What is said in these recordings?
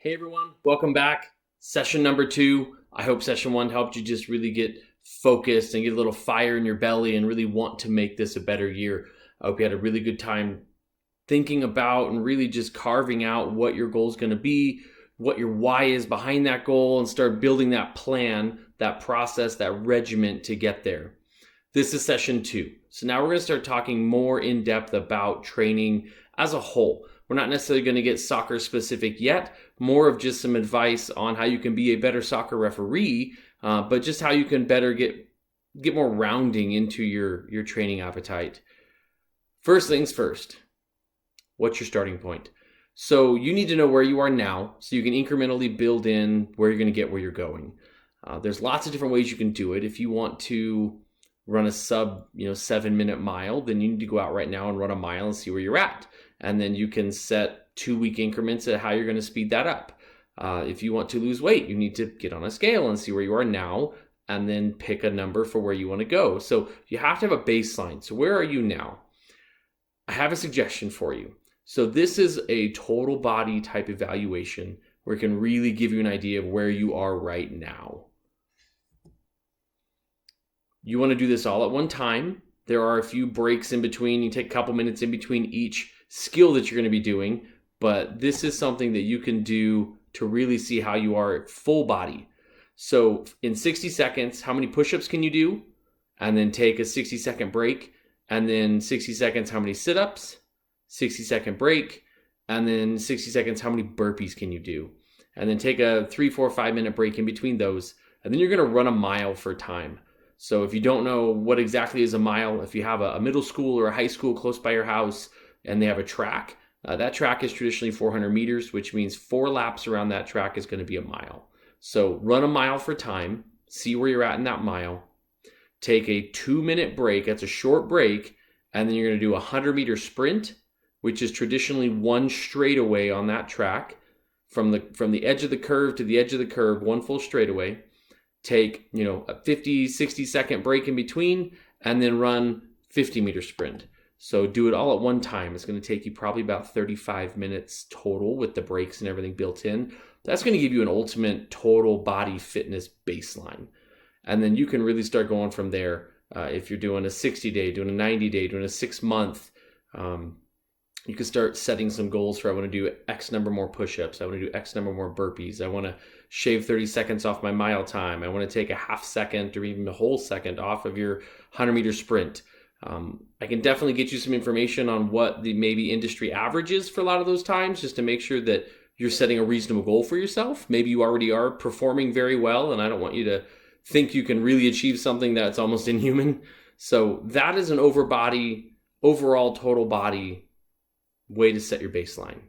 Hey everyone, welcome back. Session number 2. I hope session 1 helped you just really get focused and get a little fire in your belly and really want to make this a better year. I hope you had a really good time thinking about and really just carving out what your goal is going to be, what your why is behind that goal, and start building that plan, that process, that regiment to get there. This is session 2. So now we're going to start talking more in depth about training as a whole. We're not necessarily going to get soccer specific yet, more of just some advice on how you can be a better soccer referee, but just how you can better get more rounding into your training appetite. First things first, what's your starting point? So you need to know where you are now so you can incrementally build in where you're going to get where you're going. There's lots of different ways you can do it. If you want to run a sub 7-minute mile, then you need to go out right now and run a mile and see where you're at. And then you can set 2-week increments at how you're going to speed that up. If you want to lose weight, you need to get on a scale and see where you are now and then pick a number for where you want to go. So you have to have a baseline. So where are you now? I have a suggestion for you. So this is a total body type evaluation where it can really give you an idea of where you are right now. You want to do this all at one time. There are a few breaks in between. You take a couple minutes in between each skill that you're going to be doing, but this is something that you can do to really see how you are at full body. So in 60 seconds, how many push-ups can you do? And then take a 60-second break, and then 60 seconds, how many sit-ups? 60-second break, and then 60 seconds, how many burpees can you do? And then take a 3, 4, 5-minute break in between those, and then you're going to run a mile for time. So if you don't know what exactly is a mile, if you have a middle school or a high school close by your house and they have a track, that track is traditionally 400 meters, which means 4 laps around that track is going to be a mile. So run a mile for time, see where you're at in that mile, take a 2-minute break, that's a short break, and then you're going to do a 100-meter sprint, which is traditionally one straightaway on that track, from the edge of the curve to the edge of the curve, one full straightaway. Take, a 50, 60-second break in between, and then run 50-meter sprint. So do it all at one time. It's going to take you probably about 35 minutes total with the breaks and everything built in. That's going to give you an ultimate total body fitness baseline. And then you can really start going from there. If you're doing a 60-day, doing a 90-day, doing a 6-month, you can start setting some goals for I want to do X number more push-ups. I want to do X number more burpees. I want to shave 30 seconds off my mile time. I want to take a half second or even a whole second off of your 100-meter sprint. I can definitely get you some information on what the maybe industry average is for a lot of those times, just to make sure that you're setting a reasonable goal for yourself. Maybe you already are performing very well, and I don't want you to think you can really achieve something that's almost inhuman. So that is an overall total body way to set your baseline.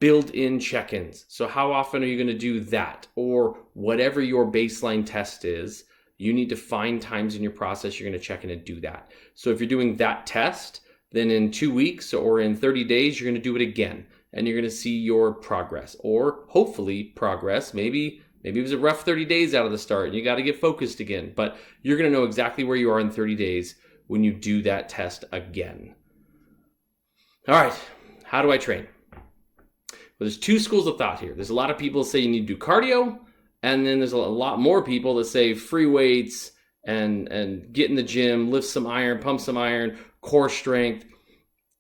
Build in check-ins. So how often are you going to do that? Or whatever your baseline test is, you need to find times in your process you're going to check in and do that. So if you're doing that test, then in 2 weeks or in 30 days, you're going to do it again. And you're going to see your progress, or hopefully progress. Maybe it was a rough 30 days out of the start and you got to get focused again. But you're going to know exactly where you are in 30 days when you do that test again. All right, how do I train? Well, there's 2 schools of thought here. There's a lot of people say you need to do cardio, and then there's a lot more people that say free weights and get in the gym, lift some iron, pump some iron, core strength.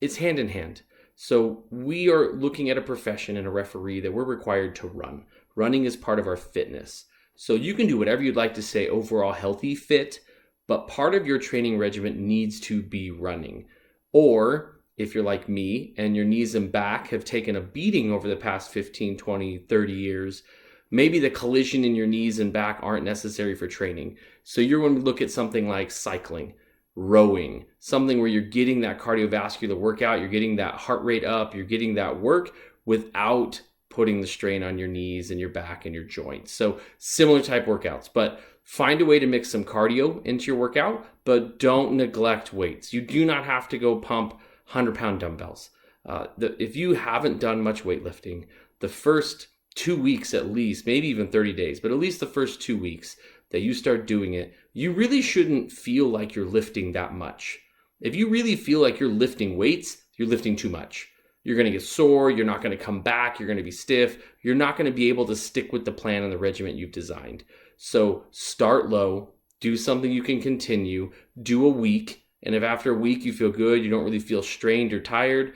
It's hand in hand. So we are looking at a profession and a referee that we're required to run. Running is part of our fitness. So you can do whatever you'd like to say overall healthy, fit, but part of your training regimen needs to be running. Or if you're like me and your knees and back have taken a beating over the past 15, 20, 30 years, maybe the collision in your knees and back aren't necessary for training. So you're going to look at something like cycling, rowing, something where you're getting that cardiovascular workout, you're getting that heart rate up, you're getting that work without putting the strain on your knees and your back and your joints. So similar type workouts, but find a way to mix some cardio into your workout, but don't neglect weights. You do not have to go pump 100-pound dumbbells. If you haven't done much weightlifting, the first 2 weeks at least, maybe even 30 days, but at least the first 2 weeks that you start doing it, you really shouldn't feel like you're lifting that much. If you really feel like you're lifting weights, you're lifting too much. you're going to get sore. You're not going to come back. You're going to be stiff. You're not going to be able to stick with the plan and the regiment you've designed. So start low, do something you can continue, do a week. And if after a week you feel good, you don't really feel strained or tired,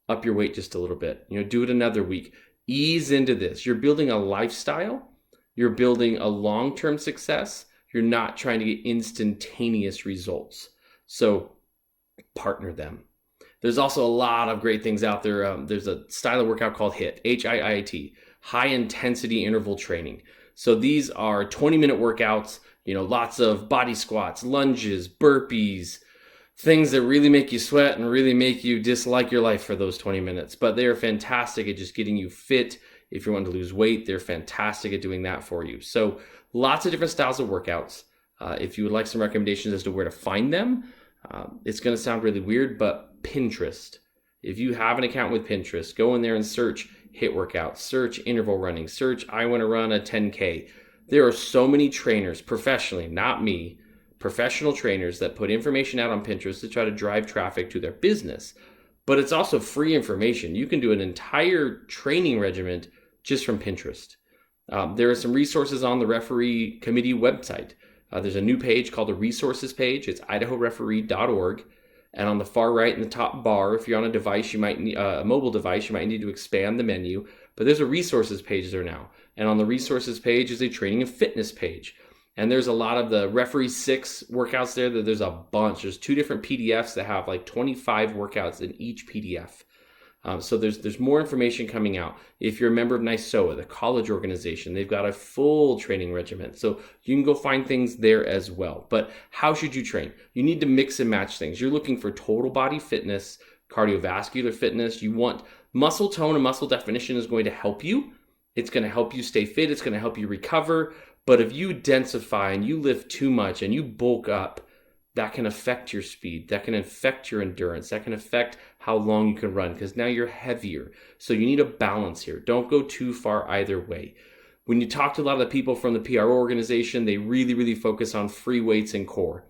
up your weight just a little bit. Do it another week. Ease into this. You're building a lifestyle. You're building a long-term success. You're not trying to get instantaneous results. So partner them. There's also a lot of great things out there. There's a style of workout called HIIT, H-I-I-T, high intensity interval training. So these are 20-minute workouts, lots of body squats, lunges, burpees, things that really make you sweat and really make you dislike your life for those 20 minutes. But they are fantastic at just getting you fit. If you want to lose weight, they're fantastic at doing that for you. So lots of different styles of workouts. If you would like some recommendations as to where to find them, it's going to sound really weird, but Pinterest. If you have an account with Pinterest, go in there and search HIIT workouts, search interval running, search I want to run a 10K. There are so many trainers professionally, not me, professional trainers that put information out on Pinterest to try to drive traffic to their business. But it's also free information. You can do an entire training regimen just from Pinterest. There are some resources on the referee committee website. There's a new page called the resources page. It's idahoreferee.org. And on the far right in the top bar, if you're on a device, you might need a mobile device, you might need to expand the menu. But there's a resources page there now. And on the resources page is a training and fitness page. And there's a lot of the Referee 6 workouts there. There's a bunch. There's 2 different PDFs that have like 25 workouts in each PDF. So there's more information coming out. If you're a member of NYSOA, the college organization, they've got a full training regimen. So you can go find things there as well. But how should you train? You need to mix and match things. You're looking for total body fitness, cardiovascular fitness. You want muscle tone and muscle definition is going to help you. It's going to help you stay fit. It's going to help you recover. But if you densify and you lift too much and you bulk up, that can affect your speed. That can affect your endurance. That can affect how long you can run because now you're heavier. So you need a balance here. Don't go too far either way. When you talk to a lot of the people from the PRO organization, they really, really focus on free weights and core.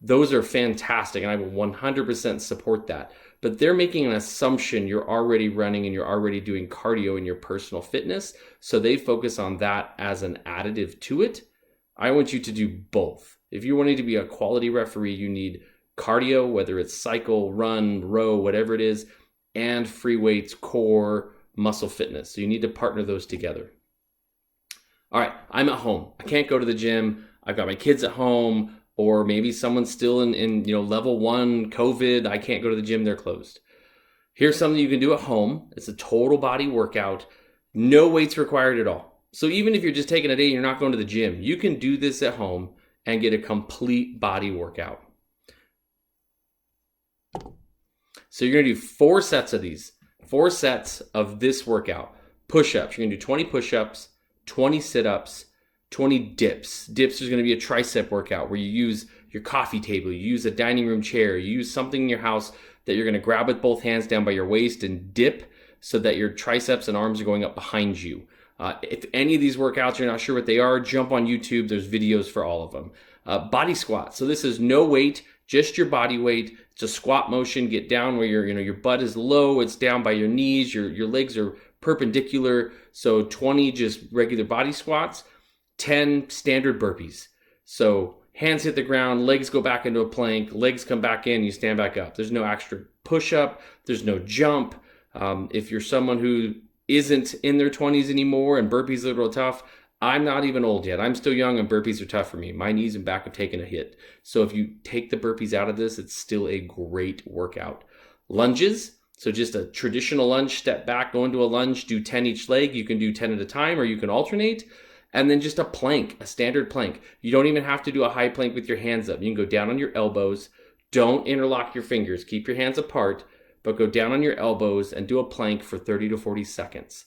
Those are fantastic, and I will 100% support that. But they're making an assumption you're already running and you're already doing cardio in your personal fitness. So they focus on that as an additive to it. I want you to do both. If you're wanting to be a quality referee, you need cardio, whether it's cycle, run, row, whatever it is, and free weights, core, muscle fitness. So you need to partner those together. All right, I'm at home. I can't go to the gym. I've got my kids at home, or maybe someone's still in level 1 COVID. I can't go to the gym. They're closed. Here's something you can do at home. It's a total body workout. No weights required at all. So even if you're just taking a day and you're not going to the gym, you can do this at home and get a complete body workout. So you're going to do 4 sets of these, 4 sets of this workout. Push-ups, you're going to do 20 push-ups, 20 sit-ups, 20 dips. Dips is going to be a tricep workout where you use your coffee table, you use a dining room chair, you use something in your house that you're going to grab with both hands down by your waist and dip so that your triceps and arms are going up behind you. If any of these workouts you're not sure what they are, jump on YouTube. There's videos for all of them. Body squat. So this is no weight, just your body weight. It's a squat motion. Get down where your butt is low. It's down by your knees. Your legs are perpendicular. So 20 just regular body squats. 10 standard burpees. So hands hit the ground, legs go back into a plank, legs come back in, you stand back up. There's no extra push-up. There's no jump. If you're someone who isn't in their 20s anymore and burpees are a little tough, I'm not even old yet. I'm still young and burpees are tough for me. My knees and back have taken a hit. So if you take the burpees out of this, it's still a great workout. Lunges, so just a traditional lunge, step back, go into a lunge, do 10 each leg. You can do 10 at a time or you can alternate. And then just a plank, a standard plank. You don't even have to do a high plank with your hands up. You can go down on your elbows. Don't interlock your fingers. Keep your hands apart, but go down on your elbows and do a plank for 30 to 40 seconds.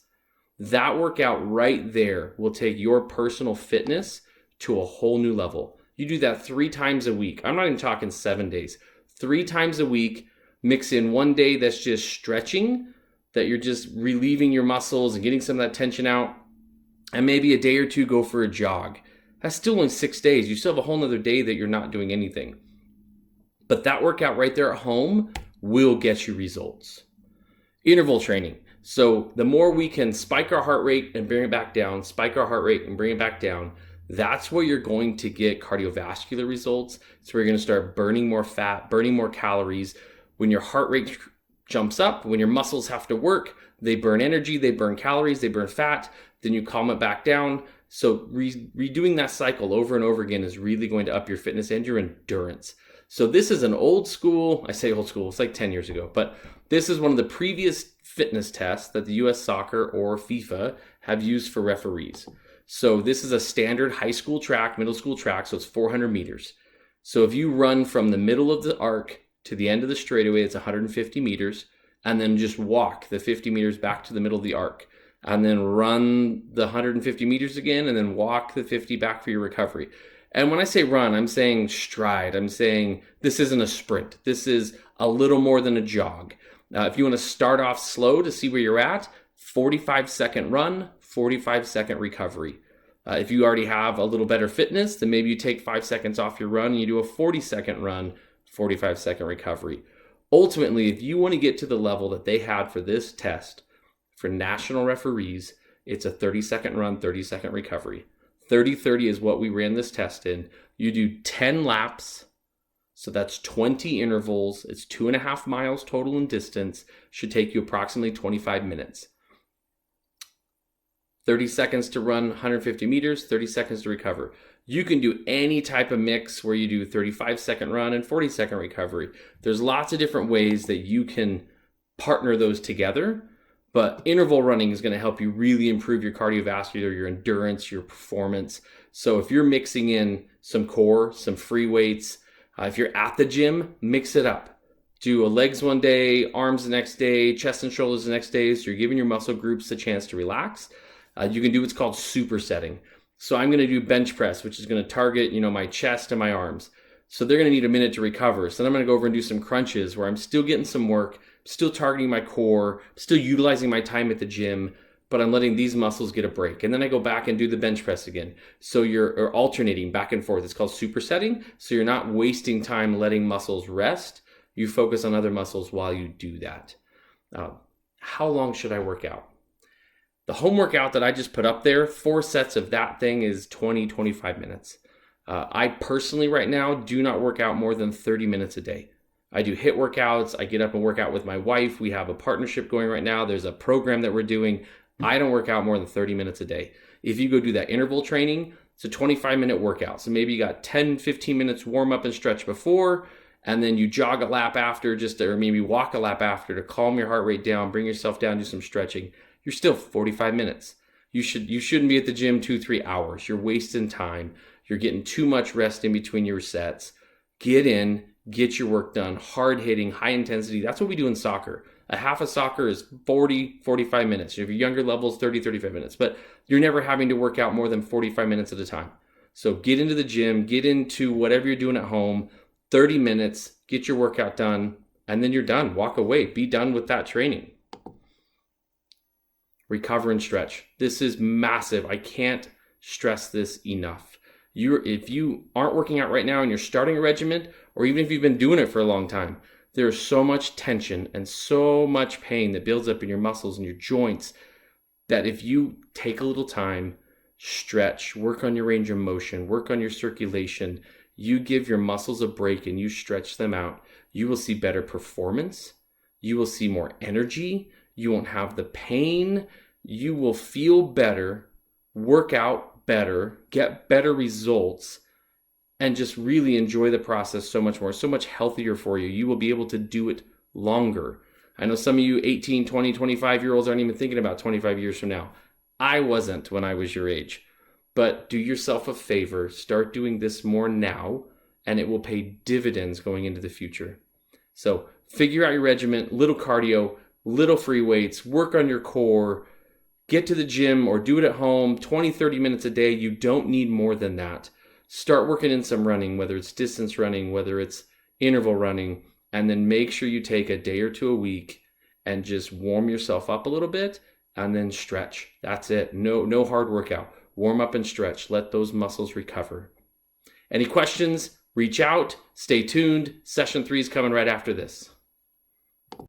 That workout right there will take your personal fitness to a whole new level. You do that 3 times a week. I'm not even talking 7 days. 3 times a week, mix in one day that's just stretching, that you're just relieving your muscles and getting some of that tension out. And maybe a day or 2 go for a jog. That's still only 6 days. You still have a whole nother day that you're not doing anything. But that workout right there at home will get you results. Interval training. So the more we can spike our heart rate and bring it back down, spike our heart rate and bring it back down, that's where you're going to get cardiovascular results. So you're going to start burning more fat, burning more calories. When your heart rate jumps up, when your muscles have to work, they burn energy, they burn calories, they burn fat, then you calm it back down. So redoing that cycle over and over again is really going to up your fitness and your endurance. So this is an old school, I say old school, it's like 10 years ago, but this is one of the previous fitness tests that the US Soccer or FIFA have used for referees. So this is a standard high school track, middle school track, so it's 400 meters. So if you run from the middle of the arc to the end of the straightaway, it's 150 meters, and then just walk the 50 meters back to the middle of the arc, and then run the 150 meters again, and then walk the 50 back for your recovery. And when I say run, I'm saying stride. I'm saying this isn't a sprint. This is a little more than a jog. If you want to start off slow to see where you're at, 45-second run, 45-second recovery. If you already have a little better fitness, then maybe you take 5 seconds off your run and you do a 40-second run, 45-second recovery. Ultimately, if you want to get to the level that they had for this test for national referees, it's a 30-second run, 30-second recovery. 30-30 is what we ran this test in. You do 10 laps, so that's 20 intervals. It's 2.5 miles total in distance. Should take you approximately 25 minutes. 30 seconds to run 150 meters, 30 seconds to recover. You can do any type of mix where you do 35-second run and 40-second recovery. There's lots of different ways that you can partner those together, but interval running is going to help you really improve your cardiovascular, your endurance, your performance. So if you're mixing in some core, some free weights, if you're at the gym, mix it up. Do a legs one day, arms the next day, chest and shoulders the next day. So you're giving your muscle groups a chance to relax. You can do what's called supersetting. So I'm going to do bench press, which is going to target, my chest and my arms. So they're going to need a minute to recover. So then I'm going to go over and do some crunches where I'm still getting some work, still targeting my core, still utilizing my time at the gym, but I'm letting these muscles get a break. And then I go back and do the bench press again. So you're alternating back and forth. It's called supersetting. So you're not wasting time letting muscles rest. You focus on other muscles while you do that. How long should I work out? The home workout that I just put up there, 4 sets of that thing is 20, 25 minutes. I personally right now do not work out more than 30 minutes a day. I do HIIT workouts. I get up and work out with my wife. We have a partnership going right now. There's a program that we're doing. I don't work out more than 30 minutes a day. If you go do that interval training, it's a 25-minute workout. So maybe you got 10, 15 minutes warm up and stretch before, and then you jog a lap after, or maybe walk a lap after to calm your heart rate down, bring yourself down, do some stretching. You're still 45 minutes. You shouldn't be at the gym 2-3 hours. You're wasting time. You're getting too much rest in between your sets. Get in, get your work done, hard hitting, high intensity. That's what we do in soccer. A half of soccer is 40, 45 minutes. If you're younger levels, 30, 35 minutes. But you're never having to work out more than 45 minutes at a time. So get into the gym, get into whatever you're doing at home, 30 minutes, get your workout done, and then you're done. Walk away. Be done with that training. Recover and stretch. This is massive. I can't stress this enough. If you aren't working out right now and you're starting a regimen, or even if you've been doing it for a long time, there's so much tension and so much pain that builds up in your muscles and your joints that if you take a little time, stretch, work on your range of motion, work on your circulation, you give your muscles a break and you stretch them out, you will see better performance. You will see more energy. You won't have the pain. You will feel better, work out better, get better results, and just really enjoy the process so much more, so much healthier for you. You will be able to do it longer. I know some of you 18, 20, 25-year-olds aren't even thinking about 25 years from now. I wasn't when I was your age. But do yourself a favor, start doing this more now, and it will pay dividends going into the future. So figure out your regimen, little cardio, little free weights, work on your core, get to the gym or do it at home, 20, 30 minutes a day. You don't need more than that. Start working in some running, whether it's distance running, whether it's interval running, and then make sure you take a day or two a week and just warm yourself up a little bit and then stretch. That's it. No hard workout. Warm up and stretch. Let those muscles recover. Any questions? Reach out. Stay tuned. Session 3 is coming right after this.